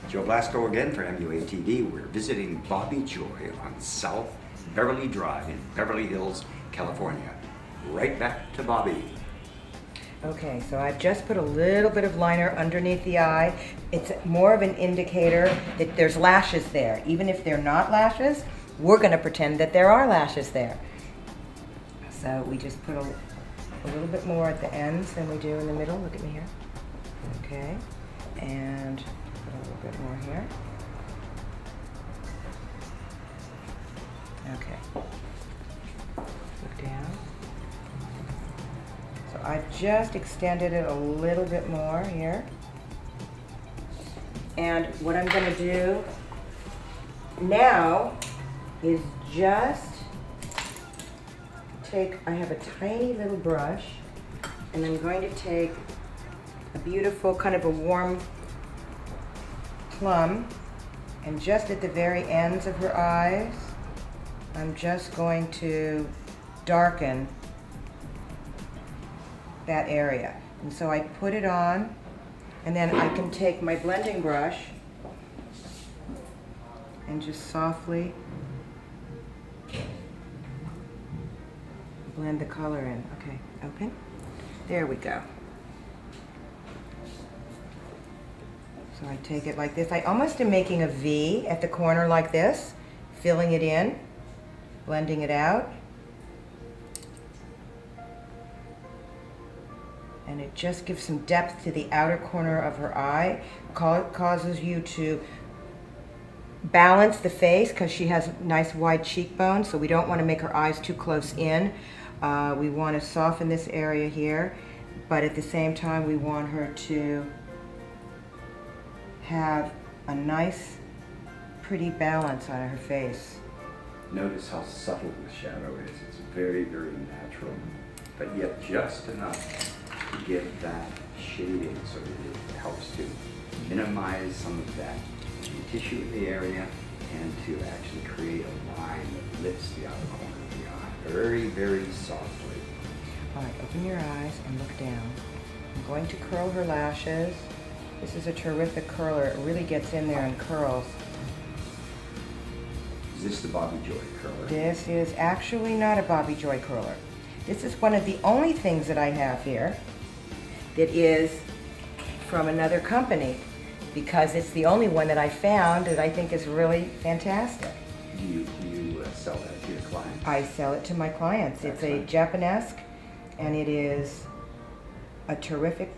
Joe Blasco again for MUATV. We're visiting Bobby Joy on South Beverly Drive in Beverly Hills, California. Right back to Bobby. Okay, so I've just put a little bit of liner underneath the eye. It's more of an indicator that there's lashes there. Even if they're not lashes, we're going to pretend that there are lashes there. So we just put a little bit more at the ends than we do in the middle. Look at me here. Okay, and put a little bit more here. Okay, look down. So I've just extended it a little bit more here. And what I'm going to do now is just I have a tiny little brush, and I'm going to take a beautiful kind of a warm plum, and just at the very ends of her eyes, I'm just going to darken that area. And so I put it on, and then I can take my blending brush and just softly blend the color in. Okay, open. There we go. So I take it like this. I almost am making a V at the corner like this, filling it in, blending it out. And it just gives some depth to the outer corner of her eye. Causes you to balance the face because she has nice wide cheekbones, so we don't want to make her eyes too close in. We want to soften this area here, but at the same time we want her to have a nice, pretty balance on her face. Notice how subtle the shadow is. It's very, very natural, but yet just enough to give that shading so that it helps to minimize some of that tissue in the area and to actually create a line that lifts the outer corner of the eye very, very softly. All right, open your eyes and look down. I'm going to curl her lashes. This is a terrific curler. It really gets in there and curls. Is this the Bobby Joy curler? This is actually not a Bobby Joy curler. This is one of the only things that I have here that is from another company, because it's the only one that I found that I think is really fantastic. Do you sell that to your clients? I sell it to my clients. It's a Japanesque, and it is a terrific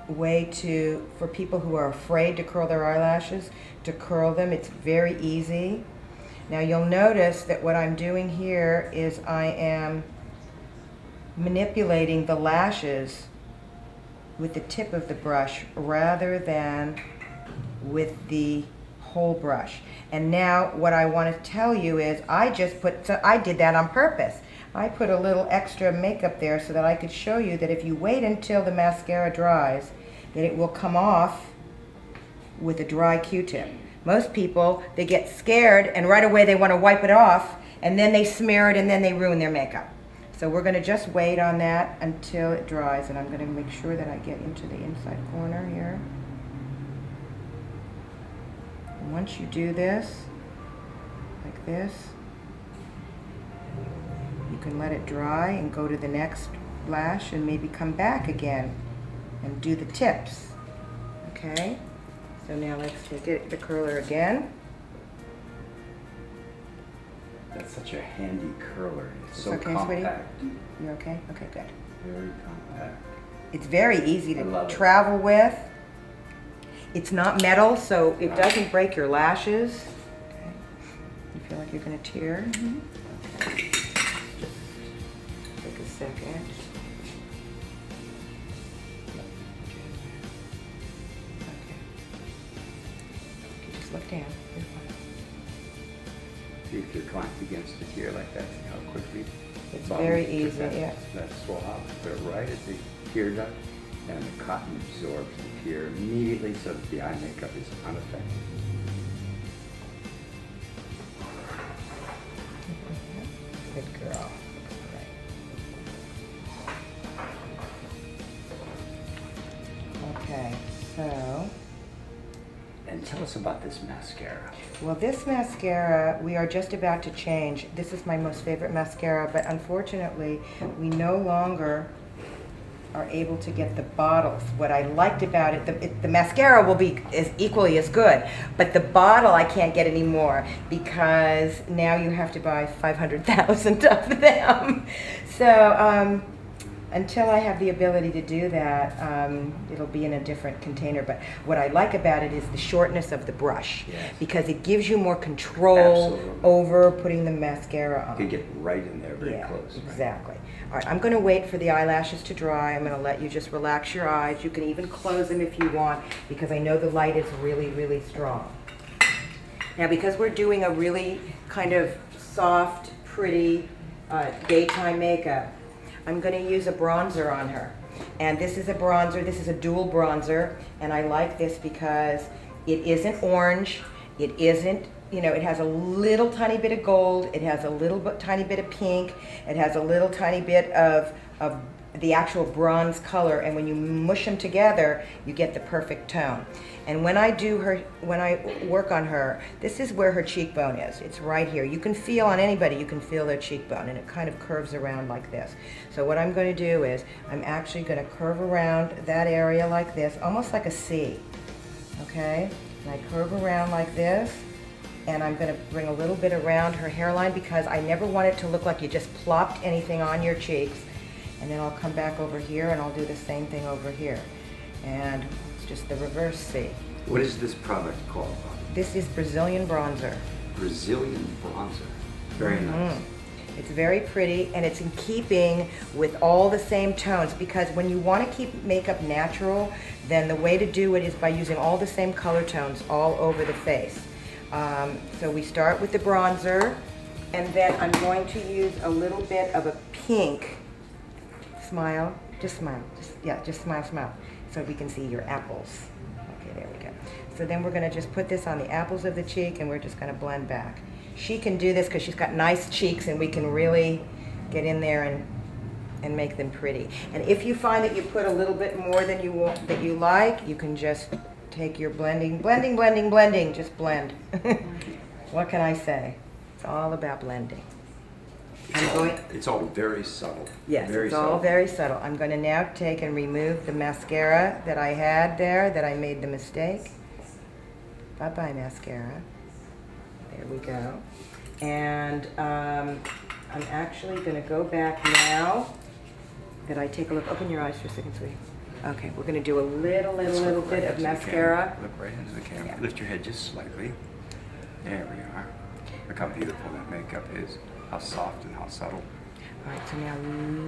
way for people who are afraid to curl their eyelashes, to curl them. It's very easy. Now you'll notice that what I'm doing here is I am manipulating the lashes with the tip of the brush rather than with the whole brush. And now what I want to tell you is I did that on purpose. I put a little extra makeup there so that I could show you that if you wait until the mascara dries, that it will come off with a dry Q-tip. Most people, they get scared and right away they want to wipe it off, and then they smear it and then they ruin their makeup. So we're going to just wait on that until it dries, and I'm going to make sure that I get into the inside corner here. And once you do this, like this, you can let it dry and go to the next lash and maybe come back again and do the tips. Okay? So now let's get the curler again. That's such a handy curler. It's so okay, compact. Sweetie? You okay? Okay, good. Very compact. It's very easy to travel with. It's not metal, so it doesn't break your lashes. Okay. You feel like you're going to tear? Mm-hmm. Okay. Take a second. Okay. You just look down. You're fine. See if your client begins to tear like that, see how quickly it's very easy, yeah. That swab, put it right at the tear duct, and the cotton absorbs the tear immediately so that the eye makeup is unaffected. Good girl. Right. Okay, so And tell us about this mascara. Well, this mascara, we are just about to change. This is my most favorite mascara, but unfortunately, we no longer are able to get the bottles. What I liked about it, the mascara will be equally as good, but the bottle I can't get anymore because now you have to buy 500,000 of them. So until I have the ability to do that, it'll be in a different container. But what I like about it is the shortness of the brush, yes, because it gives you more control absolutely over putting the mascara on. You can get right in there very close. Exactly. All right, I'm going to wait for the eyelashes to dry. I'm going to let you just relax your eyes. You can even close them if you want, because I know the light is really, really strong. Now, because we're doing a really kind of soft, pretty daytime makeup, I'm going to use a bronzer on her. And this is a bronzer. This is a dual bronzer. And I like this because it isn't orange. It isn't, you know, it has a little tiny bit of gold. It has a little tiny bit of pink. It has a little tiny bit of the actual bronze color. And when you mush them together, you get the perfect tone. And when I work on her, this is where her cheekbone is. It's right here. You can feel on anybody, you can feel their cheekbone, and it kind of curves around like this. So what I'm going to do is, I'm actually going to curve around that area like this, almost like a C, okay? And I curve around like this, and I'm going to bring a little bit around her hairline because I never want it to look like you just plopped anything on your cheeks. And then I'll come back over here and I'll do the same thing over here. And it's just the reverse C. What is this product called? This is Brazilian bronzer. Brazilian bronzer. Very nice. It's very pretty, and it's in keeping with all the same tones, because when you want to keep makeup natural, then the way to do it is by using all the same color tones all over the face. So we start with the bronzer, and then I'm going to use a little bit of a pink. Smile, just smile, just smile, smile, so we can see your apples. Okay, there we go. So then we're gonna just put this on the apples of the cheek, and we're just gonna blend back. She can do this because she's got nice cheeks, and we can really get in there and make them pretty. And if you find that you put a little bit more than you want, that you like, you can just take your blending, just blend. What can I say? It's all about blending. It's all very subtle. Yes, it's all very subtle. I'm going to now take and remove the mascara that I had there, that I made the mistake. Bye-bye, mascara. There we go. And I'm actually going to go back now that I take a look. Open your eyes for a second, sweetie. Okay, we're going to do a little bit of mascara. Look right into the camera. Yeah. Lift your head just slightly. There we are. Look how beautiful that makeup is. How soft and how subtle. All right, so now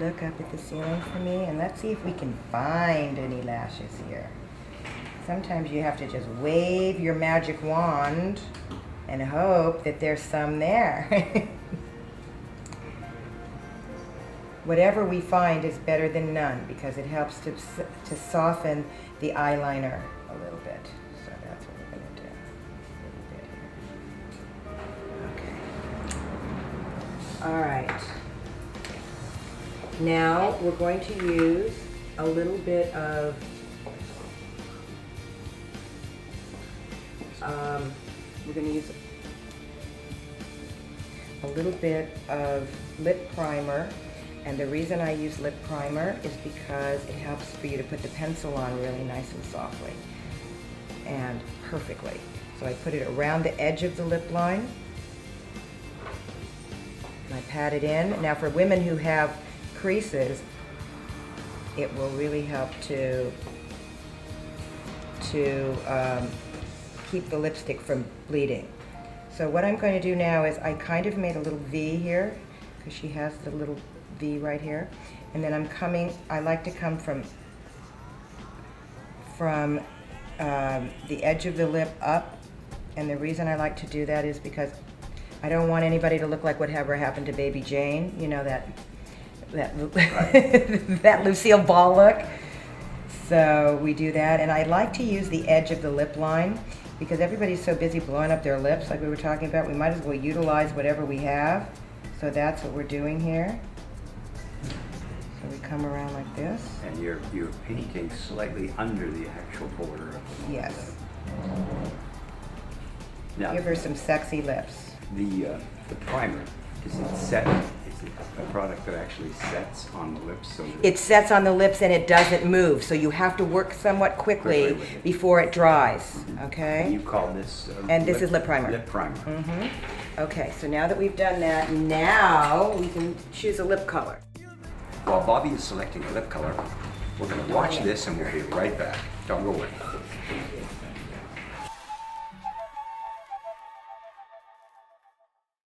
look up at the ceiling for me, and let's see if we can find any lashes here. Sometimes you have to just wave your magic wand and hope that there's some there. Whatever we find is better than none, because it helps to soften the eyeliner a little bit. So that's what we're going to do. All right, now we're going to use a little bit of lip primer, and the reason I use lip primer is because it helps for you to put the pencil on really nice and softly and perfectly. So I put it around the edge of the lip line. I pat it in. Now for women who have creases, it will really help to keep the lipstick from bleeding. So what I'm going to do now is I kind of made a little V here, because she has the little V right here. And then I like to come from the edge of the lip up. And the reason I like to do that is because I don't want anybody to look like whatever happened to Baby Jane, you know, that that Lucille Ball look. So we do that, and I like to use the edge of the lip line because everybody's so busy blowing up their lips like we were talking about. We might as well utilize whatever we have. So that's what we're doing here. So we come around like this. And you're painting slightly under the actual border of the yes. Now, Give her some sexy lips. the primer, is it set? Is it a product that actually sets on the lips? So that It sets on the lips and it doesn't move, so you have to work somewhat quickly Quickly with it. before it dries, And okay? you call this? And this is lip primer. Lip primer. Okay, so now that we've done that, now we can choose a lip color. While Bobby is selecting a lip color, we're going to watch this and we'll be right back. Don't go away.